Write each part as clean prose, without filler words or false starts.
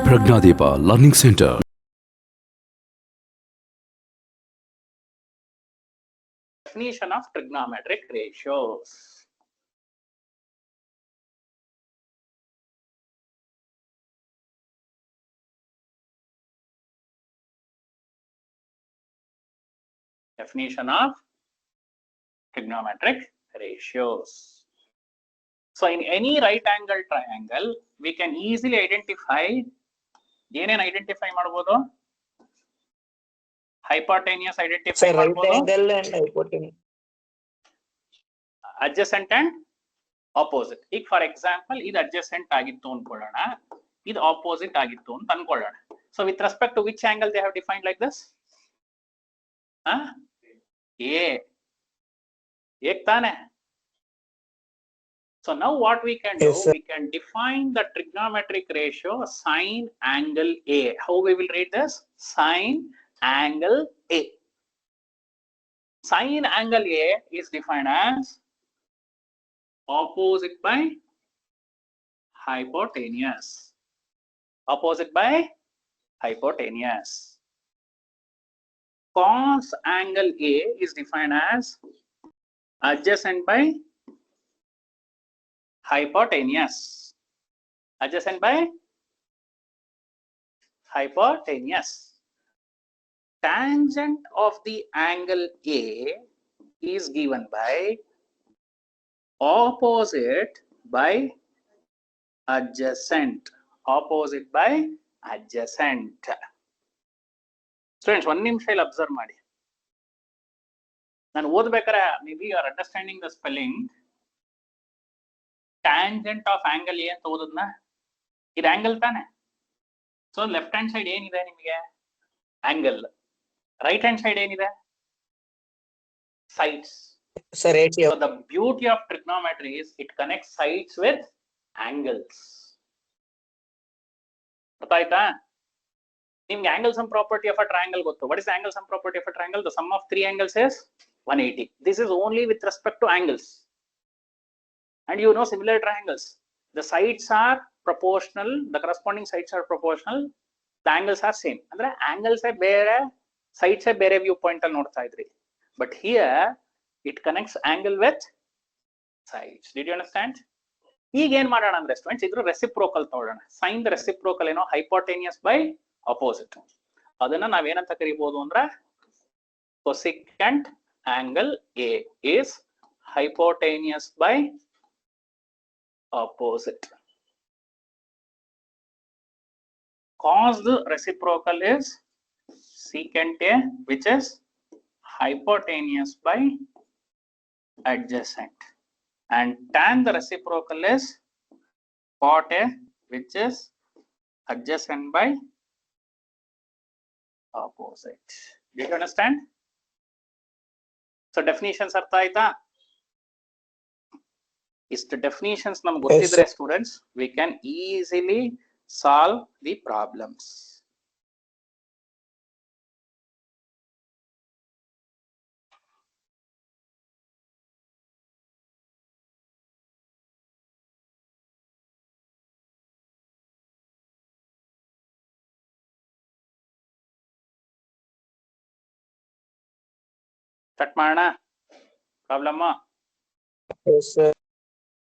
Pragnadeepa Learning Center. Definition of trigonometric ratios. Definition of trigonometric ratios. So in any right angle triangle, we can easily identify. ಏನೇನು identify ಮಾಡಬಹುದು? Hypotenuse identify ಮಾಡಬಹುದು, adjacent and opposite. ಈಗ for example ಇದು adjacent ಆಗಿತ್ತು ಅನ್ಕೊಳ್ಳೋಣ, ಇದು opposite ಆಗಿತ್ತು ಅಂತ ಅನ್ಕೊಳ್ಳೋಣ. So with respect to which angle they have defined like this? A ತಾನೆ. So now what we can do, we can define the trigonometric ratio sine angle A. How we will read this? Sine angle A. Sine angle A is defined as opposite by hypotenuse. Opposite by hypotenuse. Cos angle A is defined as adjacent by hypotenuse. Adjacent by hypotenuse. Tangent of the angle A is given by opposite by adjacent. Opposite by adjacent. Students, one ನಿಮಿಷ ಇಲ್ಲಿ observe ಮಾಡಿ. ನಾನು ಓದ್ಬೇಕಾರೆ maybe you are understanding the spelling. Tangent of angle A ಅಂತ ಓದದ್ನ, ಇದು angle ತಾನೆ. So left hand side ಏನಿದೆ ನಿಮಗೆ? ಆಂಗಲ್. ರೈಟ್ ಹ್ಯಾಂಡ್ ಸೈಡ್ ಏನಿದೆ? Sides. So the beauty of trigonometry is it connects sides with angles. ಅರ್ಥ ಆಯ್ತಾ? ನಿಮ್ಗೆ angle sum property of a triangle ಗೊತ್ತು. What is the angle sum property of a triangle? The sum of three angles is 180. This is only with respect to angles. And you know similar triangles, the sides are proportional, the corresponding sides are proportional, the angles are same. Andre angles are ಬೇರೆ, sides are ಬೇರೆ view point ಅಲ್ಲಿ ನೋಡ್ತಾ ಇದ್ರಿ. But here it connects angle with sides. Did you understand? ಈಗ ಏನ್ ಮಾಡೋಣ ಅಂದ್ರೆ students, ಇದ್ರ ರೆಸಿಪ್ರೋಕಲ್ ತಗೊಳ್ಳೋಣ. ಸೈನ್ ದ ರೆಸಿಪ್ರೋಕಲ್ ಏನೋ ಹೈಪೋಟೆನಿಯಸ್ ಬೈ ಅಪೋಸಿಟ್. ಅದನ್ನ ನಾವೇನಂತ ಕರಿಬಹುದು ಅಂದ್ರೆ cosecant angle A is hypotenuse by opposite. Cos the reciprocal is secant A, which is hypotenuse by adjacent, and tan the reciprocal is cot A, which is adjacent by opposite. Did you understand? So definitions artha aita? Ist definitions ನಮಗೆ ಗೊತ್ತಿದ್ರೆ students, we can easily solve the problems. Start ಮಾಡೋಣ problem.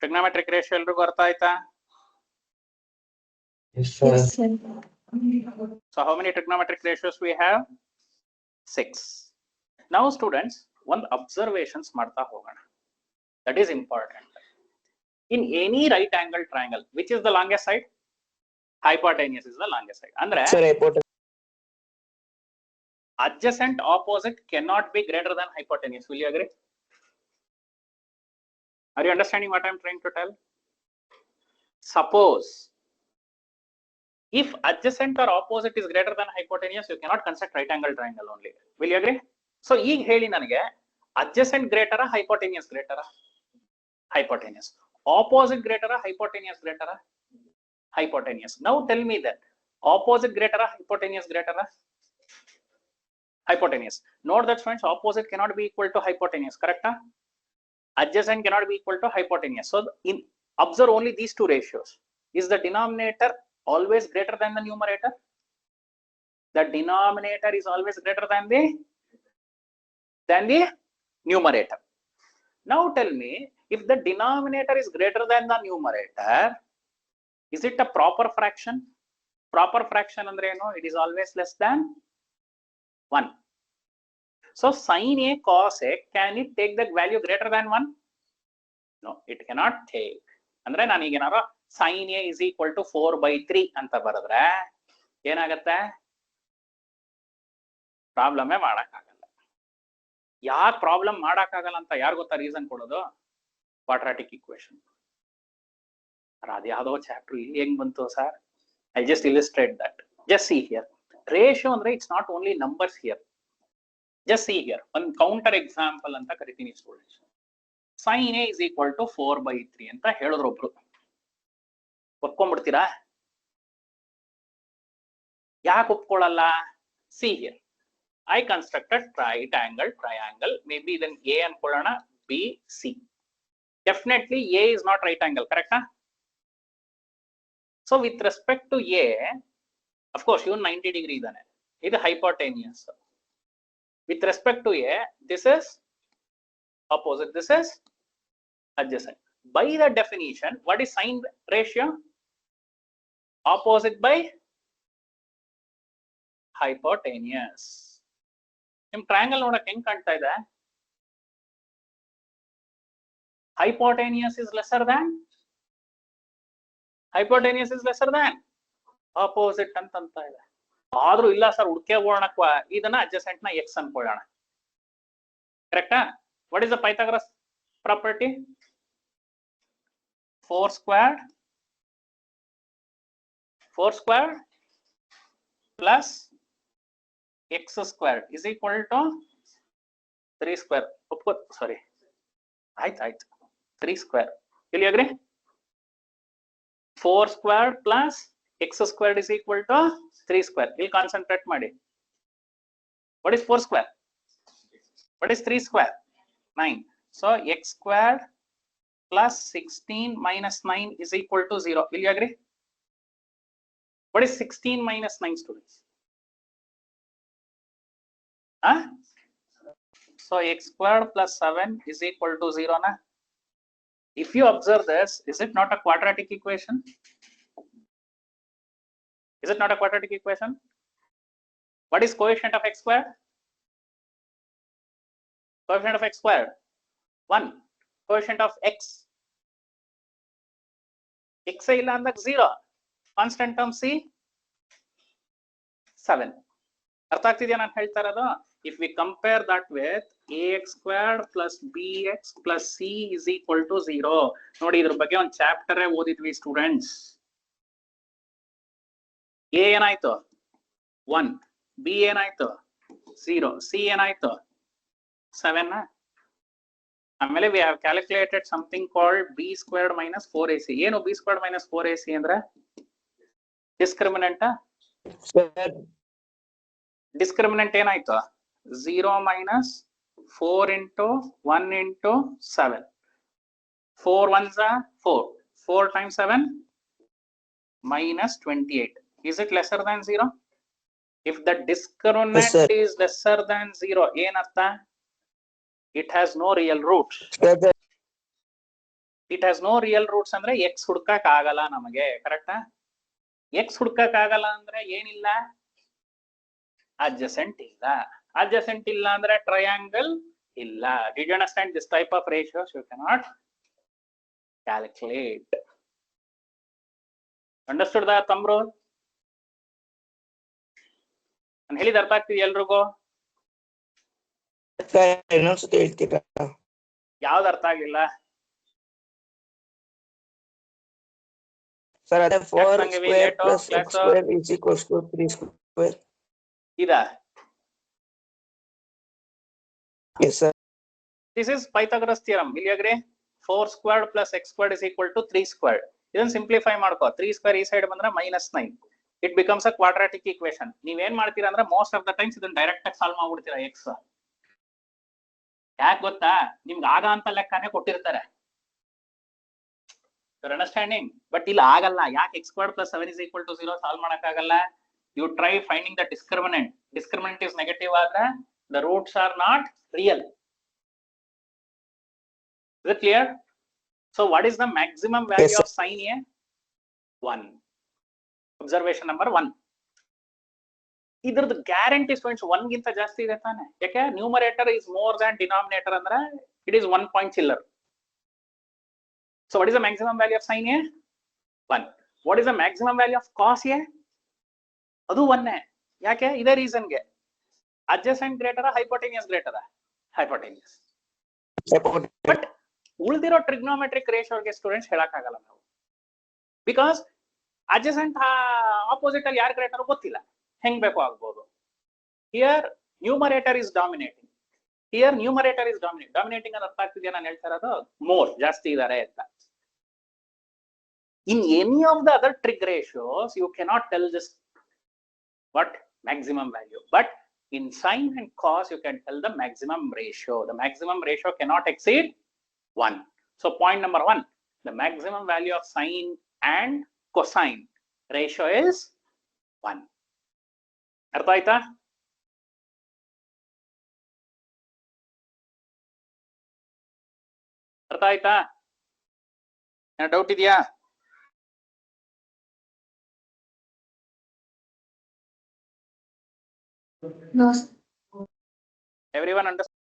Trigonometric ratio ಎಲ್ರಿಗೂ ಅರ್ಥ ಆಯ್ತಾ? Yes, sir. So how many trigonometric ratios we have? 6. Now students, one observations ಮಾಡ್ತಾ ಹೋಗೋಣ. That is important. In any right angle triangle, which is the longest side? Hypotenuse is the longest side. ಅಂದ್ರೆ adjacent opposite cannot be greater than hypotenuse. Will you agree? Are you understanding what I am trying to tell? Suppose if adjacent or opposite is greater than hypotenuse, you cannot construct right angle triangle only. Will you agree? So ಈಗ ಹೇಳಿ ನನಗೆ, adjacent greater or hypotenuse greater? Hypotenuse. Opposite greater or hypotenuse greater? Hypotenuse. Now tell me that opposite greater or hypotenuse greater? Hypotenuse. Note that friends, opposite cannot be equal to hypotenuse, correct? Adjacent cannot be equal to hypotenuse. So in observe only these two ratios. Is the denominator always greater than the numerator? The denominator is always greater than the numerator. Now tell me, if the denominator is greater than the numerator, is it a proper fraction? Proper fraction andre eno? It is always less than 1. So sin A cos A, can it take the value greater than 1? No, it cannot take. ಅಂದ್ರೆ ನಾನೀಗ ಏನಾರ sin A is equal to 4/3 ಅಂತ ಬರೆದ್ರೆ ಏನಾಗತ್ತೆ? ಪ್ರಾಬ್ಲಮೇ ಮಾಡಕ್ಕಾಗಲ್ಲ. ಯಾಕೆ problem ಮಾಡಕ್ಕಾಗಲ್ಲ ಅಂತ ಯಾರು ಗೊತ್ತಾ ರೀಸನ್ ಕೊಡೋದು? Quadratic equation. ಅದ್ಯಾವುದೋ ಚಾಪ್ಟರ್ ಇಲ್ಲಿ ಹೆಂಗ್ ಬಂತು sir? I just illustrate that. Just see here. Ratio ಅಂದ್ರೆ it's not only numbers here. Just see here. ಒಂದು ಕೌಂಟರ್ ಎಕ್ಸಾಂಪಲ್ ಅಂತ ಕರಿತೀನಿ students. sin A is equal to 4/3 ಅಂತ ಹೇಳಿದ್ರು ಒಬ್ರು. ಒಪ್ಕೊಂಡ್ಬಿಡ್ತೀರಾ? ಯಾಕೆ ಒಪ್ಕೊಳ್ಳಲ್ಲ? See here. I constructed right angle triangle. Maybe then A ಅನ್ಕೊಳ್ಳೋಣ, B, C. Definitely A is not right angle, correct? So with respect to A, of course, you 90 degree idane. Idu hypotenuse. With respect to A, this is opposite, this is adjacent. By the definition, what is sin ratio? Opposite by hypotenuse. ನಿಮ್ triangle ನೋಡಕ್ ಹೆಂಗ್ ಕಾಣ್ತಾ ಇದೆ? hypotenuse is lesser than opposite ಅಂತ ಇದೆ. ಆದ್ರೂ ಇಲ್ಲ sir, ಹುಡ್ಕೆ ಹೋಗೋಣಕ್ವ ಇದನ್ನ adjacent ನ x ಅನ್ಕೊಳ್ಳೋಣ. ಕರೆಕ್ಟಾ? what is the Pythagoras property? 4 squared plus x squared is equal to 3 square. Sorry, ಆಯ್ತು 3 square. Will you agree? 4 squared plus x squared is equal to 3 square. Will concentrate ಮಾಡಿ. What is 4 square? What is 3 square? 9. So x squared plus 16 minus 9 is equal to 0. Will you agree? What is 16 minus 9, students? So x squared plus 7 is equal to 0 na? If you observe this, is it not a quadratic equation? Is it not a quadratic equation? What is coefficient of x squared? Coefficient of x squared 1. Coefficient of x illa andak 0. Constant term c 7. ಅರ್ಥ ಆಗ್ತಿದೆಯಾ ನಾನು ಹೇಳ್ತಾ ಇರೋದು? If we compare that with ax squared plus bx plus c is equal to 0. ನೋಡಿ, ಇದ್ರ ಬಗ್ಗೆ ಒಂದು chapter ಓದಿದ್ವಿ students. a ಏನಾಯ್ತು? 1. b ಏನಾಯ್ತು? 0. c ಏನಾಯ್ತು? 7. ಆಮೇಲೆ we have calculated something called b squared minus 4ac. ಏನು b squared minus 4ac ಅಂದ್ರೆ? ಡಿಸ್ಕ್ರಿಮಿನೆಂಟ್. ಡಿಸ್ಕ್ರಿಮಿನೆಂಟ್ ಏನಾಯ್ತು? 0 minus 4 into 1 into 7. 4 ones are 4. 4 times 7 minus 28. Is it lesser than 0? If the discriminant is lesser than 0, ಏನರ್ಥ? It has no real roots. It has no real roots ಅಂದ್ರೆ x ಹುಡ್ಕಕ್ ಆಗಲ್ಲ ನಮಗೆ. ಕರೆಕ್ಟಾ? x ಹುಡ್ಕಕ್ ಆಗಲ್ಲ ಅಂದ್ರೆ ಏನಿಲ್ಲ? adjacent ಇಲ್ಲ. adjacent ಇಲ್ಲ ಅಂದ್ರೆ triangle ಇಲ್ಲ. Did you understand this type of ratios you cannot calculate? Understood that, ತಮ್ರು? ನಾನು ಹೇಳಿದ ಅರ್ಥ ಆಗ್ತಿದೆ ಎಲ್ರಿಗೂ? ಯಾವ್ದು ಅರ್ಥ ಆಗ್ಲಿಲ್ಲ? Sir, 4 square plus x square is equals to 3 square. Ida. Yes, sir. This is Pythagoras theorem. Will you agree? 4 squared plus x squared is equal to 3 squared. ಇದನ್ನ simplify ಮಾಡ್ಕೋ. 3 square ಈ ಸೈಡ್ ಬಂದ್ರೆ -9. It becomes a quadratic equation. ನೀವೇನ್ ಮಾಡ್ತೀರಾ ಅಂದ್ರೆ most of the times ಇದನ್ನ direct ಆಗಿ solve ಮಾಡ್ಬಿಡ್ತೀರಾ x. ಯಾಕೆ ಗೊತ್ತಾ? ನಿಮ್ಗೆ ಆಗ ಅಂತ ಲೆಕ್ಕನೇ ಕೊಟ್ಟಿರ್ತಾರೆ. You're understanding? But ಇಲ್ಲಿ ಆಗಲ್ಲ. ಯಾಕೆ x squared plus 7 is equal to 0 solve ಮಾಡಕ್ಕಾಗಲ್ಲ? You try finding the discriminant. Discriminant is negative ಆದ್ರೆ the roots are not real. Is it clear? So what is the maximum value Yes, of sin A? 1. Observation number 1. ಇದ್ರದ್ದು guarantee students 1 ಗಿಂತ ಜಾಸ್ತಿ ಇದೆ ತಾನೆ? ಯಾಕೆ numerator is more than denominator ಅಂದ್ರೆ it is 1 point chiller. So what is the maximum value of sin A? 1. What is the maximum value of cos A? ಅದು 1. ಯಾಕೆ? ಇದೇ ರೀಸನ್ಗೆ adjacent greater hypotenuse greater? Hypotenuse. But ಉಳಿದಿರೋ trigonometric ರೇಷಿಯೋಗೆ students ಹೇಳಕ್ಕಾಗಲ್ಲ ನಾವು, because adjacent opposite ಅಲ್ಲಿ ಯಾರು greater ಗೊತ್ತಿಲ್ಲ, ಹೆಂಗ್ ಬೇಕೋ ಆಗ್ಬೋದು. Here numerator is dominating, here numerator is dominating ಅಂತ ಅರ್ಥ ಆಗ್ತಿದ್ಯಾ ನಾನು ಹೇಳ್ತಾ ಇರೋದು? ಮೋರ್ ಜಾಸ್ತಿ ಇದಾರೆ ಅಂತ. In any of the other trig ratios, you cannot tell this what maximum value, but in sine and cos, you can tell the maximum ratio. The maximum ratio cannot exceed 1. So point number 1, the maximum value of sine and cosine ratio is 1. ಅರ್ಥ ಆಯ್ತಾ? ಅರ್ಥ ಆಯ್ತಾ? ಏನೋ doubt ಇದೆಯಾ? No. Everyone understand?